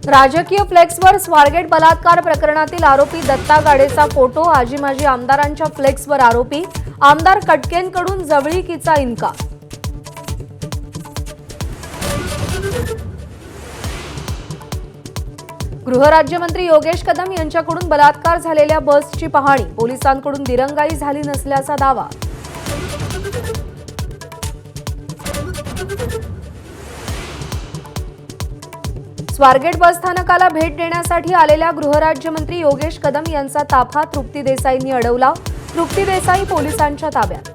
राजकीय फ्लेक्सवर स्वारगेट बलात्कार प्रकरणातील आरोपी दत्ता गाडेचा फोटो, आजी माजी आमदारांच्या फ्लेक्सवर आरोपी, आमदार कटकेंकडून जवळीकीचा इन्कार। गृहराज्यमंत्री योगेश कदम यांच्याकडून बलात्कार झालेल्या बसची पाहणी, पोलिसांकडून दिरंगाई झाली नसल्याचा दावा। स्वारगेट बस स्थानकाला भेट देण्यासाठी आलेल्या गृहराज्यमंत्री योगेश कदम यांचा ताफा तृप्ती देसाईंनी अडवला। तृप्ती देसाई पोलिसांच्या ताब्यात।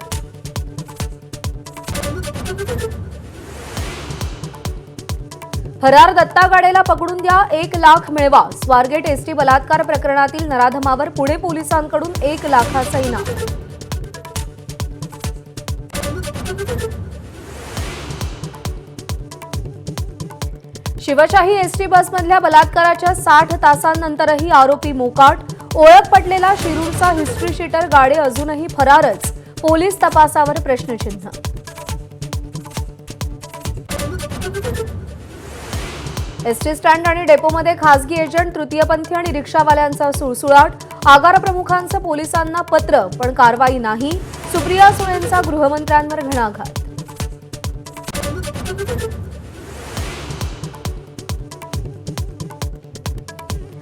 फरार दत्ता गाडेला पकडून द्या, 1 लाख मिळवा। स्वारगेट एसटी बलात्कार प्रकरणातील नराधमावर पुणे पोलिसांकडून 1 लाखाचा इनाम। शिवशाही एसटी बसमधल्या बलात्काराच्या 60 तासांनंतरही आरोपी मोकाट। ओळख पटलेला शिरूरचा हिस्ट्री शीटर गाडे अजूनही फरारच, पोलीस तपासावर प्रश्नचिन्ह। एसटी स्टँड आणि डेपोमध्ये खासगी एजंट, तृतीयपंथी आणि रिक्षावाल्यांचा सुळसुळाट। आगार प्रमुखांचं पोलिसांना पत्र, पण कारवाई नाही। सुप्रिया सुळेंचा गृहमंत्र्यांवर घणाघात।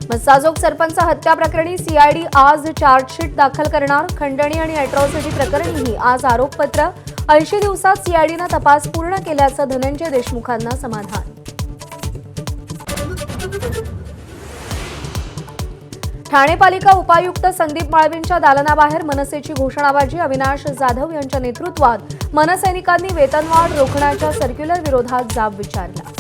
मस्साजोग सरपंच हत्या प्रकरणी सीआयडी आज चार्जशीट दाखल करणार। खंडणी आणि अॅट्रॉसिटी प्रकरणीही आज आरोपपत्र। 80 दिवसात सीआयडीनं तपास पूर्ण केल्याचं धनंजय देशमुखांना समाधान। ठाणे पालिका उपायुक्त संदीप माळवींच्या दालनाबाहेर मनसेची घोषणाबाजी। अविनाश जाधव यांच्या नेतृत्वात मनसैनिकांनी वेतनवाढ रोखण्याच्या सर्क्युलर विरोधात जाब विचारला।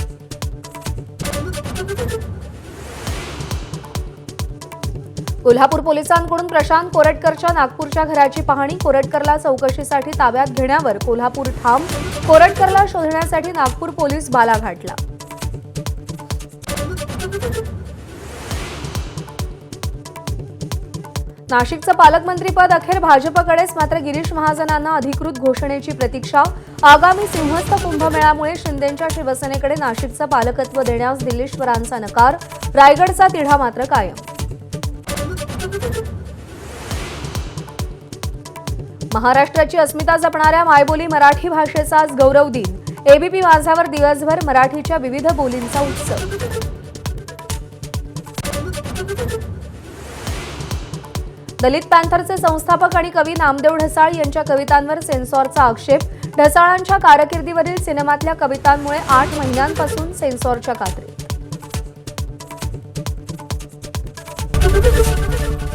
कोल्हापूर पोलिसांकडून प्रशांत कोरटकरच्या नागपूरच्या घराची पाहणी। कोरटकरला चौकशीसाठी ताब्यात घेण्यावर कोल्हापूर ठाम। कोरटकरला शोधण्यासाठी नागपूर पोलीस बालाघाटला। नाशिकचं पालकमंत्रीपद अखेर भाजपकडेच, मात्र गिरीश महाजनांना अधिकृत घोषणेची प्रतीक्षा। आगामी सिंहस्थ कुंभमेळ्यामुळे शिंदेंच्या शिवसेनेकडे नाशिकचं पालकत्व देण्यास दिल्लीश्वरांचा नकार। रायगडचा तिढा मात्र कायम। महाराष्ट्राची अस्मिता जपणाऱ्या मायबोली मराठी भाषेचा आज गौरव दिन। एबीपी माझावर दिवसभर मराठीच्या विविध बोलींचा उत्सव। दलित पॅंथरचे संस्थापक आणि कवी नामदेव ढसाळ यांच्या कवितांवर सेन्सॉरचा आक्षेप। ढसाळांच्या कारकिर्दीवरील सिनेमातल्या कवितांमुळे 8 महिन्यांपासून सेन्सॉरच्या कात्रीत।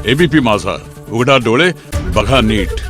एबीपी माझा, उघडा डोळे बघा नीट।